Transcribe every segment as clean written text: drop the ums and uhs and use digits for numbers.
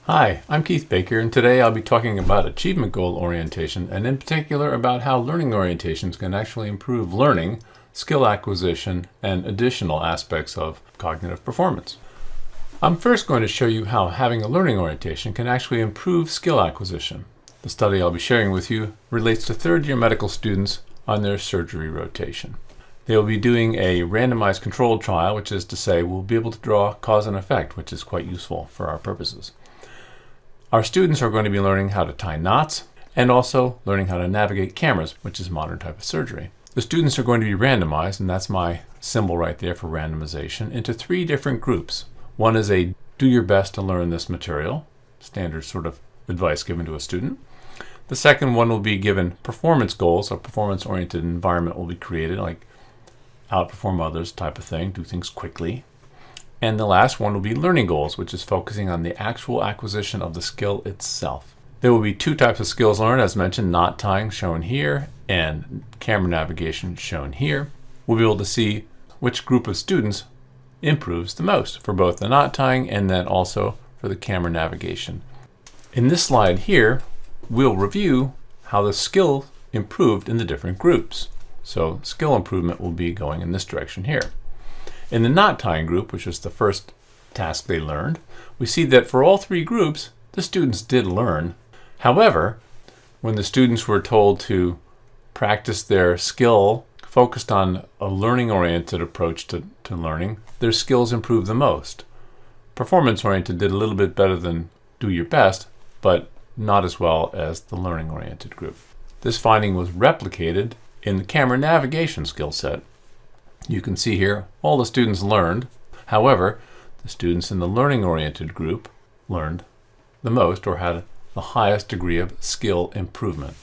Hi, I'm Keith Baker, and today I'll be talking about achievement goal orientation, and in particular about how learning orientations can actually improve learning, skill acquisition, and additional aspects of cognitive performance. I'm first going to show you how having a learning orientation can actually improve skill acquisition. The study I'll be sharing with you relates to third-year medical students on their surgery rotation. They will be doing a randomized controlled trial, which is to say we'll be able to draw cause and effect, which is quite useful for our purposes. Our students are going to be learning how to tie knots and also learning how to navigate cameras, which is a modern type of surgery. The students are going to be randomized, and that's my symbol right there for randomization, into 3 different groups. One is a do your best to learn this material, standard sort of advice given to a student. The second one will be given performance goals. A performance-oriented environment will be created, like outperform others type of thing, do things quickly. And the last one will be learning goals, which is focusing on the actual acquisition of the skill itself. There will be 2 types of skills learned, as mentioned, knot tying shown here and camera navigation shown here. We'll be able to see which group of students improves the most for both the knot tying and then also for the camera navigation. In this slide here, we'll review how the skill improved in the different groups. So skill improvement will be going in this direction here. In the knot tying group, which was the first task they learned, we see that for all 3 groups, the students did learn. However, when the students were told to practice their skill focused on a learning-oriented approach to learning, their skills improved the most. Performance-oriented did a little bit better than do your best, but not as well as the learning-oriented group. This finding was replicated in the camera navigation skill set. You can see here all the students learned. However, the students in the learning-oriented group learned the most or had the highest degree of skill improvement.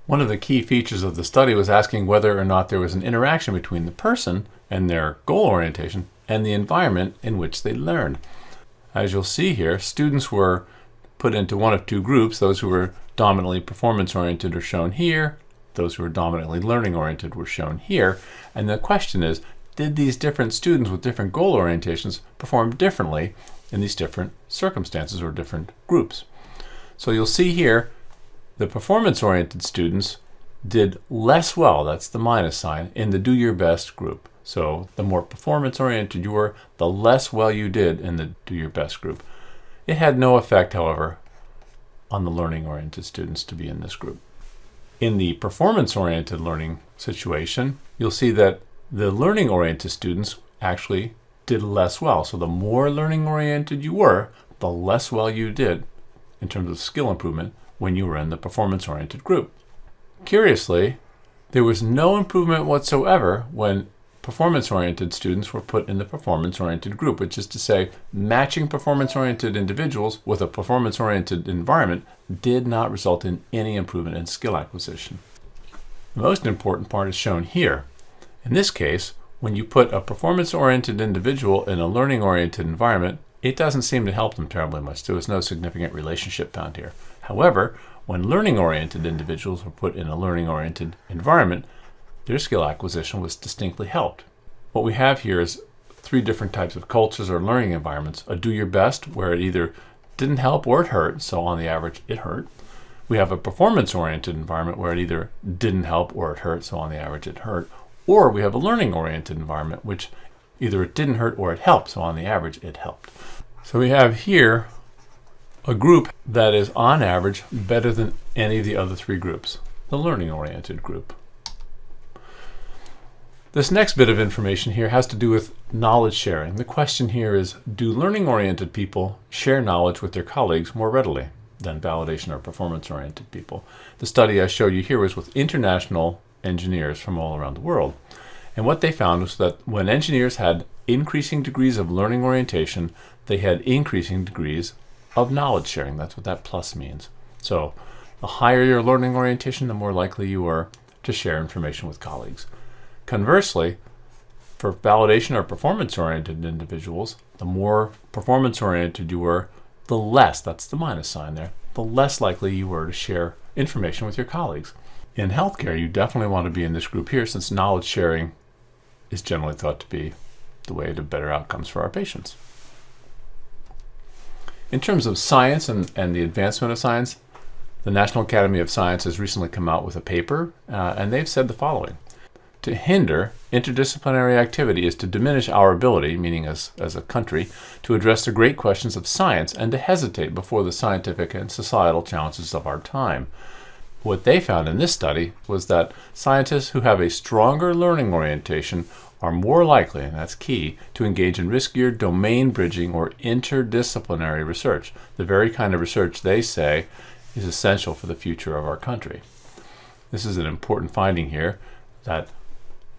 One of the key features of the study was asking whether or not there was an interaction between the person and their goal orientation and the environment in which they learned. As you'll see here, students were put into one of 2 groups. Those who were dominantly performance-oriented are shown here. Those who are dominantly learning-oriented were shown here. And the question is, did these different students with different goal orientations perform differently in these different circumstances or different groups? So you'll see here, the performance-oriented students did less well, that's the minus sign, in the do your best group. So the more performance-oriented you were, the less well you did in the do your best group. It had no effect, however, on the learning-oriented students to be in this group. In the performance-oriented learning situation, you'll see that the learning-oriented students actually did less well. So the more learning-oriented you were, the less well you did in terms of skill improvement when you were in the performance-oriented group. Curiously, there was no improvement whatsoever when performance-oriented students were put in the performance-oriented group, which is to say, matching performance-oriented individuals with a performance-oriented environment did not result in any improvement in skill acquisition. The most important part is shown here. In this case, when you put a performance-oriented individual in a learning-oriented environment, it doesn't seem to help them terribly much. There was no significant relationship found here. However, when learning-oriented individuals were put in a learning-oriented environment, their skill acquisition was distinctly helped. What we have here is 3 different types of cultures or learning environments. A do your best, where it either didn't help or it hurt, so on the average it hurt. We have a performance-oriented environment where it either didn't help or it hurt, so on the average it hurt. Or we have a learning-oriented environment, which either it didn't hurt or it helped, so on the average it helped. So we have here a group that is on average better than any of the other 3 groups, the learning-oriented group. This next bit of information here has to do with knowledge sharing. The question here is, do learning-oriented people share knowledge with their colleagues more readily than validation or performance-oriented people? The study I showed you here was with international engineers from all around the world. And what they found was that when engineers had increasing degrees of learning orientation, they had increasing degrees of knowledge sharing. That's what that plus means. So the higher your learning orientation, the more likely you are to share information with colleagues. Conversely, for validation or performance-oriented individuals, the more performance-oriented you were, the less, that's the minus sign there, the less likely you were to share information with your colleagues. In healthcare, you definitely want to be in this group here, since knowledge sharing is generally thought to be the way to better outcomes for our patients. In terms of science and the advancement of science, the National Academy of Science has recently come out with a paper, and they've said the following. To hinder interdisciplinary activity is to diminish our ability, meaning as a country, to address the great questions of science and to hesitate before the scientific and societal challenges of our time. What they found in this study was that scientists who have a stronger learning orientation are more likely, and that's key, to engage in riskier domain bridging or interdisciplinary research, the very kind of research they say is essential for the future of our country. This is an important finding here, that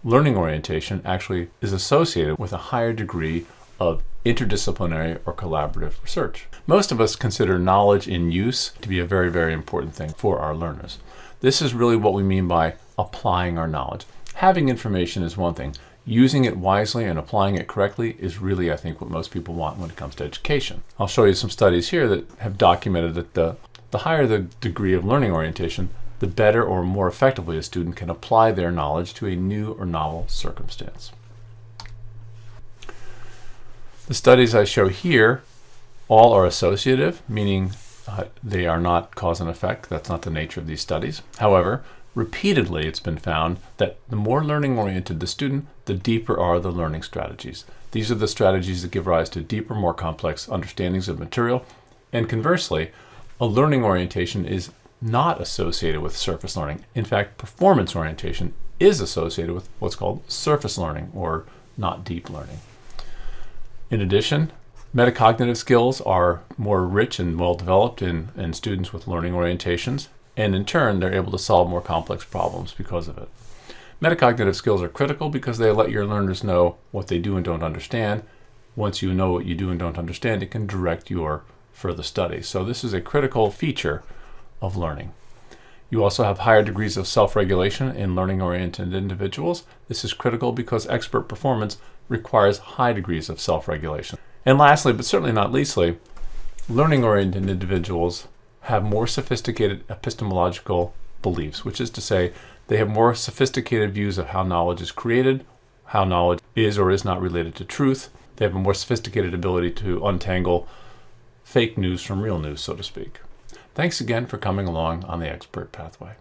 learning orientation actually is associated with a higher degree of interdisciplinary or collaborative research. Most of us consider knowledge in use to be a very, very important thing for our learners. This is really what we mean by applying our knowledge. Having information is one thing. Using it wisely and applying it correctly is really, I think, what most people want when it comes to education. I'll show you some studies here that have documented that the higher the degree of learning orientation, the better or more effectively a student can apply their knowledge to a new or novel circumstance. The studies I show here all are associative, meaning they are not cause and effect. That's not the nature of these studies. However, repeatedly it's been found that the more learning-oriented the student, the deeper are the learning strategies. These are the strategies that give rise to deeper, more complex understandings of material. And conversely, a learning orientation is not associated with surface learning. In fact, performance orientation is associated with what's called surface learning or not deep learning. In addition, metacognitive skills are more rich and well developed in students with learning orientations, and in turn, they're able to solve more complex problems because of it. Metacognitive skills are critical because they let your learners know what they do and don't understand. Once you know what you do and don't understand, it can direct your further study. So this is a critical feature of learning. You also have higher degrees of self-regulation in learning-oriented individuals. This is critical because expert performance requires high degrees of self-regulation. And lastly, but certainly not leastly, learning-oriented individuals have more sophisticated epistemological beliefs, which is to say they have more sophisticated views of how knowledge is created, how knowledge is or is not related to truth. They have a more sophisticated ability to untangle fake news from real news, so to speak. Thanks again for coming along on the Expert Pathway.